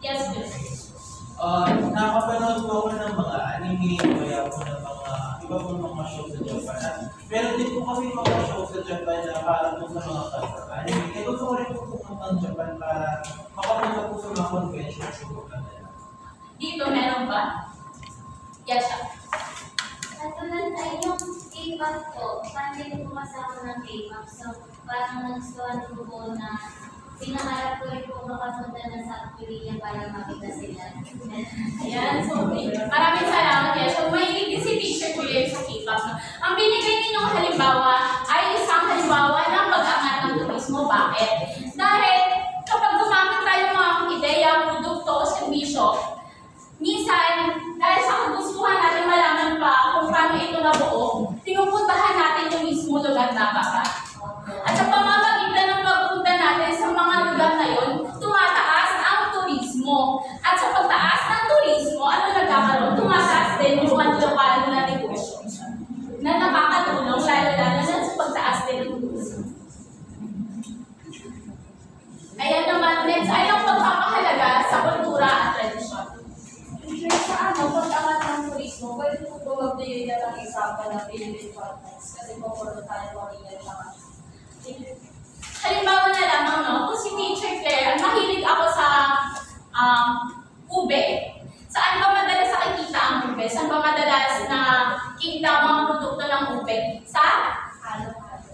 Yes, please. Nakapanood po ako ng mga anime, kaya po ng mga iba pong mga show sa Japan. Pero din po kami mga show sa Japan na para po sa mga anime. Kaya gusto ko rin po pumunta ng Japan para makapunta po sa mga convention po natin. Dito, meron ba? Yes, siya. Katulad na yung K-pop po, pandin po kasama ng K-pop. So, parang nagustuhan ko po na pinaharap ko rin po makapunta na South Korea para makita sila. Ayan, so maraming salamat. Yes. So, mahilig din si Teacher Kuya sa K-pop. No? Ang binigay ninyong halimbawa ay isang halimbawa ng pag-angat ng turismo. Bakit? Dahil kapag gumamit tayo ng mga ideya, produkto o serbisyo, minsan, dahil sa kagustuhan natin malaman pa kung paano ito nabuo, pinupuntahan natin yung mismo lugar na baka. At sa pamamagitan ng pagpunta natin sa mga lugar na yun, tumataas ang turismo. At sa pagtaas ng turismo, ano nagkakaroon? Tumataas din yung mga lokal na negosyo na nakakatulong lalo-lalo na sa pagtaas din ng turismo. Ayan naman, next ay ang pagpapahalaga sa kultura at tradisyon. Sa pag-angat ng turismo, pwede po magbigay na ng example ng Philippine context kasi po puro tayo kanina naman. Halimbawa na lamang, no? Kung si Teacher Claire, ang mahilig ako sa ube. Saan ba madalas nakikita ang ube? Saan ba madalas na kita ang mga produkto ng ube? Sa? Halo-halo.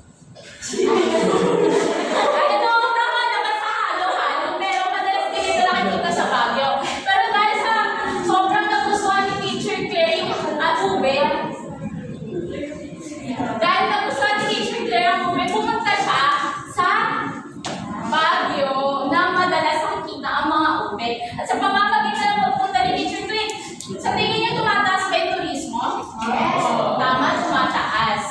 Ay, no, tama naman sa halo-halo, pero madalas din ito nakikita sa Baguio. Pero dahil sa sobrang nagustuhan ni Teacher Claire yung ube, dahil nagustuhan ni Teacher Claire ang ube, pumunta siya sa Baguio na madalas nakikita ang mga ube. At sa pamamagitan ng pagpunta ni Teacher Claire, sa tingin niyo tumataas ba yung turismo? Yes. Tama, tumataas.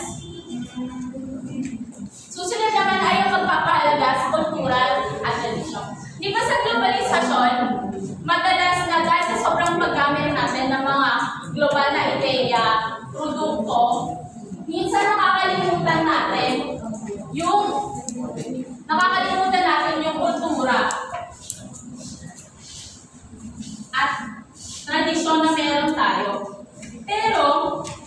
Susunod naman ay ang pagpapahalaga sa kultura at tradisyon. Di ba sa globalisasyon, madalas na dahil sa sobrang paggamit natin ng mga global na ideya, produkto, minsan nakakalimutan natin yung kultura at tradisyon na meron tayo. Pero,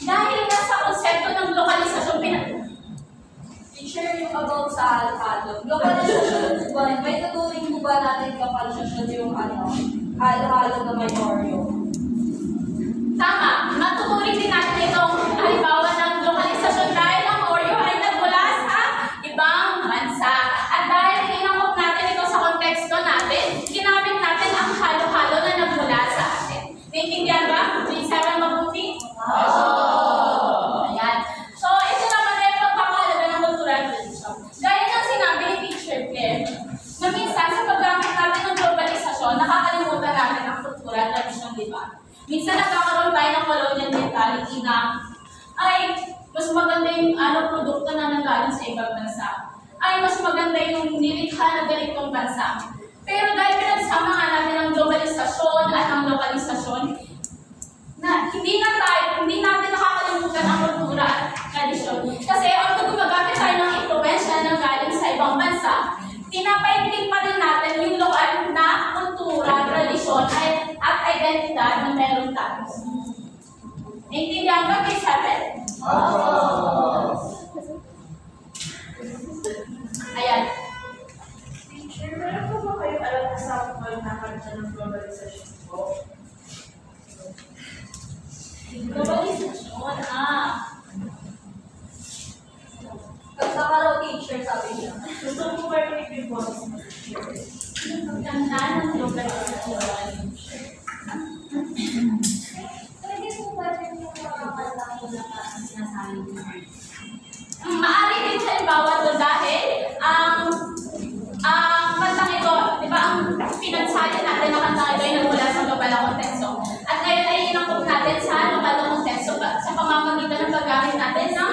dahil nasa konsepto ng lokalisasyon, Teacher, yung about sa halo-halo. Lokalisasyon po ba, may tuturing po ba natin lokalisasyon yung halo-halo na may Oreo? tama, matuturing din natin itong halimbawa ng lokalisasyon dahil ang Oreo ay nagmula sa ibang bansa. At dahil inangkop natin ito sa konteksto natin, ginamit natin ang halo-halo na nagmula sa atin. Naintindihan ba? Please have a mabuti? Ayan. So, ito naman ay pagpapahalaga ng kultura at tradisyon. Gaya ng sinabi ni Teacher Claire, na minsan sa paggamit natin ng globalisasyon, nakakalimutan natin ang kultura at tradisyon, di ba? Minsan nagkakaroon tayo ng colonial mentality na ay, mas maganda yung produkto na nanggaling sa ibang bansa. Ay, mas maganda yung nilikha na ganitong bansa. Pero dahil pinagsama nga natin ang globalisasyon at ang lokalisasyon, na hindi natin nakakalimutan ang kultura at tradisyon. Kasi although gumagamit tayo ng impluwensya na galing sa ibang bansa, pinapaigting pa rin natin yung lokal na kultura, tradisyon at identidad na meron tayo. Naintindihan ba kay Sabet? Ayan. Teacher, meron po ba kayo alam na sample na kanta ng globalisasyon po? Globalisasyon, Pagkakaraw teacher, sabi niya. gusto mo ba yung ipipos? Ganda ng globalisasyon. Pwede po ba rin yung mga kanta ko na sinasabi niyo? Maaari din sa halimbawa doon dahil ang kantang ito, di ba, ang pinagsali natin na kantang ito ay nagmula sa lokal na konteksto. At ngayon ay inangkop natin sa lokal na konteksto sa pamamagitan ng paggamit natin ng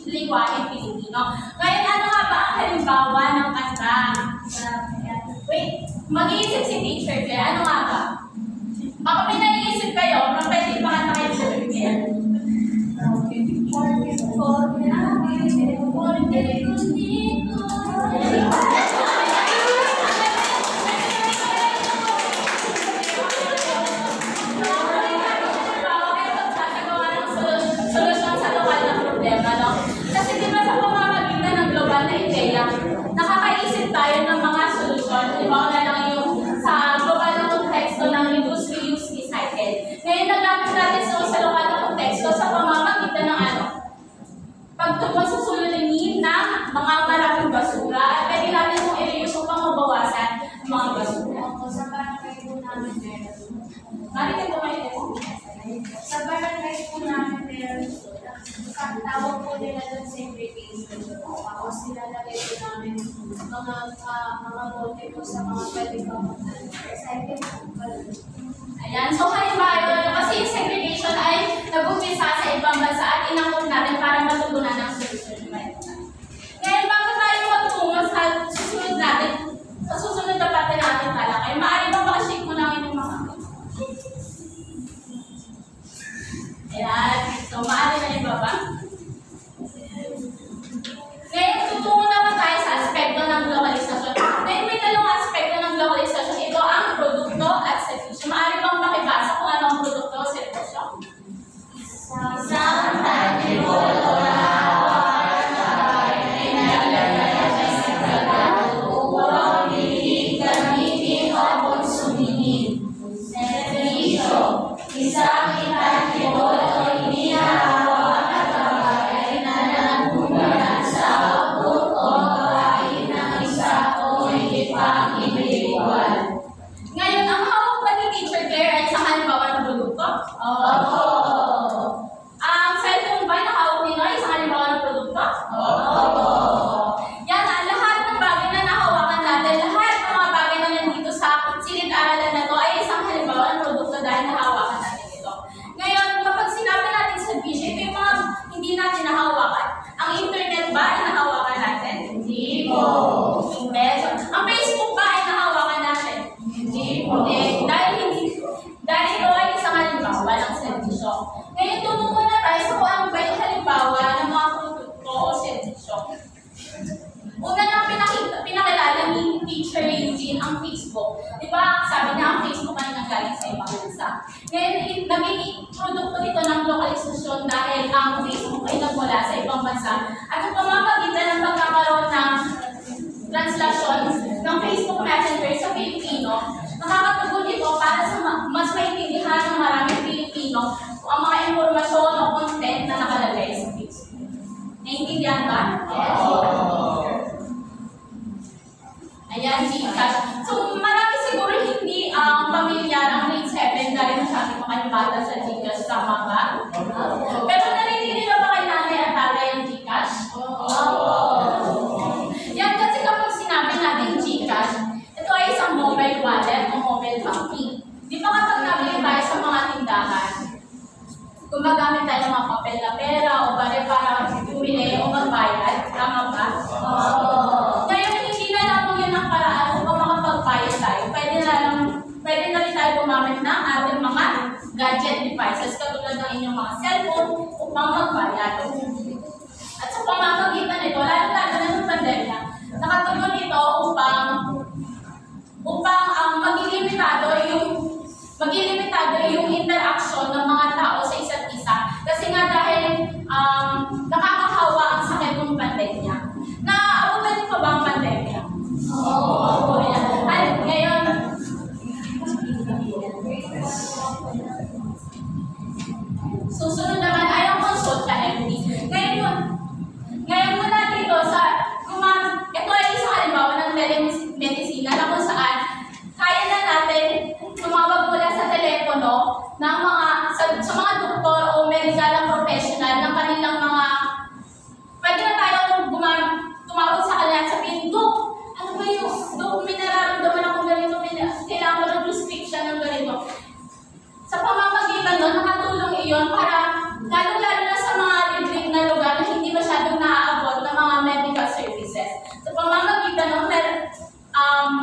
lingwaheng Pilipino. Ngayon, ano nga ba ang halimbawa ng kanta? Wait, mag-iisip si Teacher Claire, ano nga ba? Baka may naiisip kayo, pero pwede pakanta kayo sa Claire. Marinig po kayo po. Sa barangay po namin meron tawag po nila doon segregation. Tapos nilalagay po namin mga bote po sa mga pwede pa po. Recycle po. Ayan, so halimbawa, kasi yung segregation ay nag-umpisa sa ibang bansa at inangkot natin para matutunan ng solusyon. Ngayon, bago tayo magtungo sa susunod natin, sa susunod na parte natin talakay, maaari ba makashake mo lang yung mga ayan, so maaari na ibaba. Ngayon, tutungo naman tayo sa aspekto ng lokalisasyon. Ngayon, may dalawang aspekto ng lokalisasyon. Ito ang produkto at servisyo. Maaari bang makibasa kung ano ang produkto o servisyo? Isang tangible na upang bilhin, gamitin o konsumihin. Servisyo, isang intangible o inihahawak na bagay na nagmumula sa output o gawain ng isa o higit pang individual. Ngayon, ang hawak ba ni Teacher Claire ay isang halimbawa ng produkto? Opo. Ang cellphone ba na hawak nino ay isang halimbawa ng produkto? Opo. Yan na, lahat ng bagay na nahawakan natin, lahat ng mga bagay na nandito sa silid-aralan na to ay isang halimbawa ng produkto dahil nahawakan natin ito. Ngayon, kapag sinabi natin sa vision, ito yung mga hindi natin nahawakan. Ang internet ba ay nahawakan natin? Hindi po. Hindi. So, ang Facebook ba ay nahawakan natin? Hindi po. Hindi. Dahil ito ay isang halimbawa ng servisyo. Ngayon, tunong muna tayo sa kung ano ba yung halimbawa ng mga produkto o servisyo. Una lang pinakilala ni Teacher Eugene ang Facebook. Di ba, sabi niya ang Facebook ay nanggaling sa ibang bansa. Ngayon, naging produkto ito ng lokalisasyon dahil ang Facebook ay nagmula sa ibang bansa. At sa pamamagitan ng pagkakaroon ng translation ng Facebook Messenger sa Filipino, nakakatulong ito para sa mas maintindihan ng maraming Pilipino ang mga impormasyon o content na nakalagay sa Facebook. Naintindihan ba? Yes. Ayan, Gcash. So, marami siguro hindi pamilyar ang grade 7 dahil masyadong makalibata sa Gcash. Tama ba? Pero narinig na ba kay nanay at tatay ang Gcash? Yan, kasi kapag sinabi natin Gcash, ito ay isang mobile wallet o mobile banking. Di ba kapag nabili tayo sa mga tindahan, gumagamit tayo ng mga papel na pera o bale para bumili o magbayad? Tama ba? Ngayon, hindi na lamang yun ang paraan upang makapagbayad tayo. Pwede na rin tayo gumamit ng ating mga gadget devices katulad ng inyong mga cellphone upang magbayad. At sa pamamagitan nito, lalo-lalo na ng pandemya, nakatulong ito upang magilimitado yung interaction ng mga tao sa isa't isa. Kasi nga dahil nakakahawa ang sakit ng pandemya. Naaabutan niyo pa ba ang pandemya? Oo. At ngayon, susunod naman ay ang consult ka MD. Ngayon muna dito ito ay isang halimbawa ng telemedicine na kung saan kaya na natin tumawag mula sa telepono ng sa mga doktor o medical professional ng kanilang pwede na tayong tumawag sa kanila at sabihin, Dok, ano ba yung, Dok, may nararamdaman akong ganito, kailangan ko ng prescription ng ganito. Sa pamamagitan doon, nakatulong iyon para lalo-lalo na sa mga libreng na lugar na hindi masyadong naaabot ng mga medical services. Sa pamamagitan doon,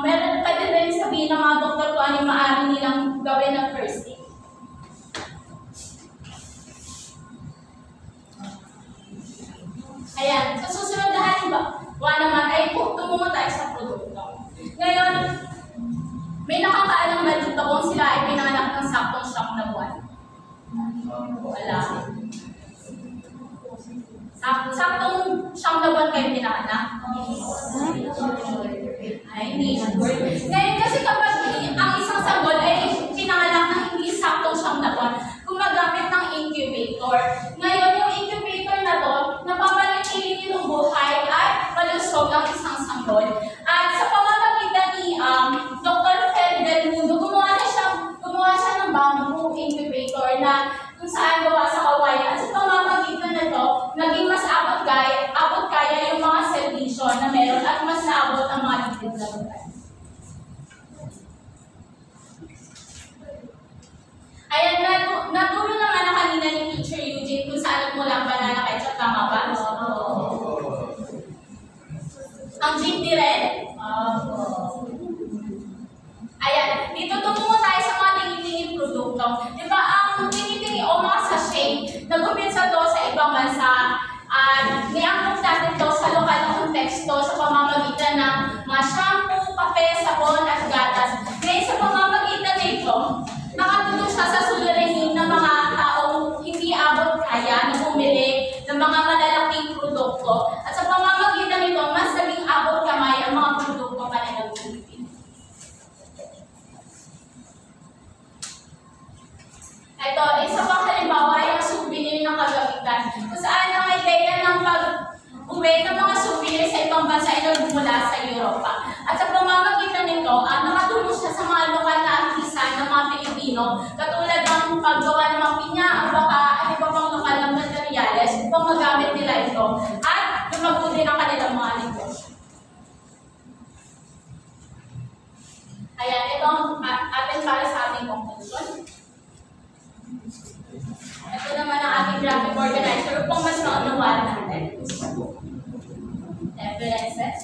pwede rin sabihin ng mga doktor kung ano yung maaari nilang gawin ng first aid. Ayan, sa susunod na halimbawa naman ay tumungo tayo sa produkto. Ngayon, may nakakaalam ba dito kung sila ay pinanganak ng saktong siyam na buwan? Wala. Saktong siyam na buwan kayo pinanganak? Ay, hindi sure. Ngayon kasi kapag ang isang sanggol ay pinanganak ng hindi saktong siyam na buwan, gumagamit ng incubator. Ngayon, yung incubator na to, napapanatili nitong buhay at malusog ang isang sanggol. At sa pamamagitan ni Dr. Fred Del Mundo, gumawa At niangkop natin to sa lokal na konteksto sa pamamagitan ng mga shampoo, kape, sabon, at gatas. Ngayon sa pamamagitan nito, nakatulong siya sa suliranin ng mga taong hindi abot kaya na bumili ng mga malalaking produkto. At sa pamamagitan nito, mas naging abot kamay ang mga produkto pa nilang Pilipino. Ito, isa pang halimbawa ay ang souvenir ng kagamitan. Kung saan ang ideya ng pag-uwi ng mga souvenir sa ibang bansa ay nagmula sa Europa. At sa pamamagitan nito, nakatulong siya sa mga lokal na artisa ng mga Pilipino, katulad ng paggawa ng mga pinya, ang baka, at iba pang lokal na materyales upang magamit nila ito at lumago din ang kanilang mga negosyo. Ayan, ito ang atin para sa ating conclusion. Ito naman ang ating graphic organizer upang mas maunawaan natin. Evidences.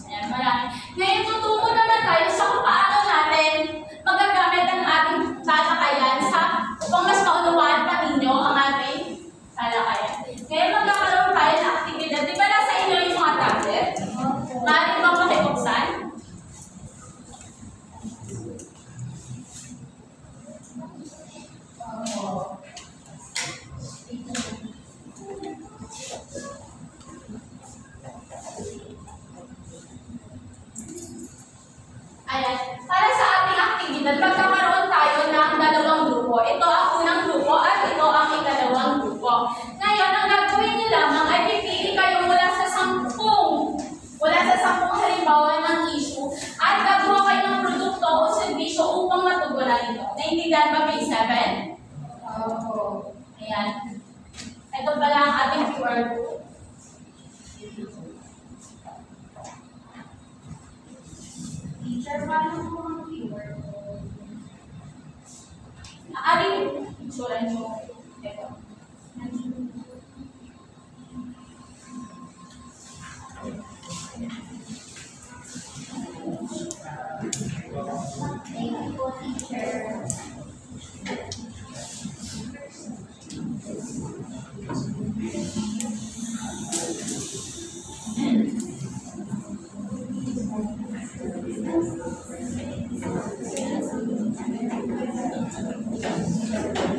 Ayan, marami. Ngayon, tutungo naman tayo sa kung paano natin magagamit ang ating talakayan upang mas maunawaan pa ninyo ang ating talakayan. Ngayon, magkakaroon tayo ng aktibidad. Di ba nasa inyo yung mga tablet? Maaari bang makibuksan? Ayan. Para sa ating aktibidad, magkakaroon tayo ng dalawang grupo. Ito ang unang grupo at ito ang ikalawang grupo. Ngayon, ang gagawin niyo lamang ay pipili kayo mula sa 10 halimbawa ng issue at gagawa kayo ng produkto o serbisyo upang matugunan ito. Naintindihan ba may 7? Opo. Ayan. Ito pala ang ating QR code. Teacher, paano po ang keyword? Aring insurance mo. Ito. Thank you po, teacher.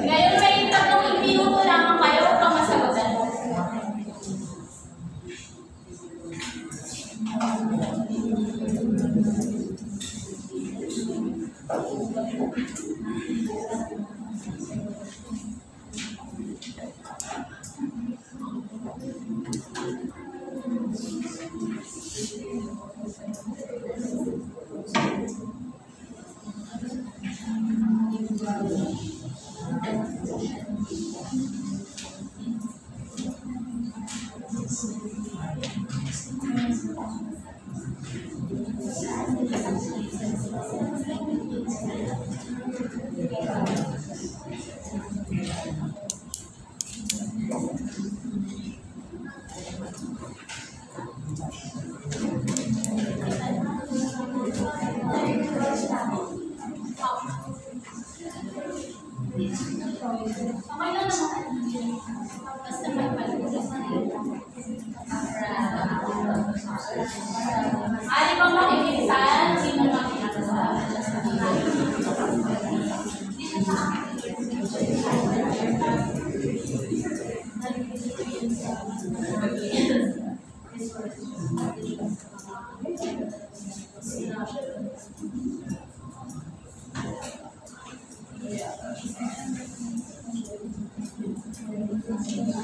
Ngayon may 3 minuto lamang kayo upang masagutan. Okay lang naman. Basta magpalipas na nila. Ari bang makikilisan? Sino makikilisan?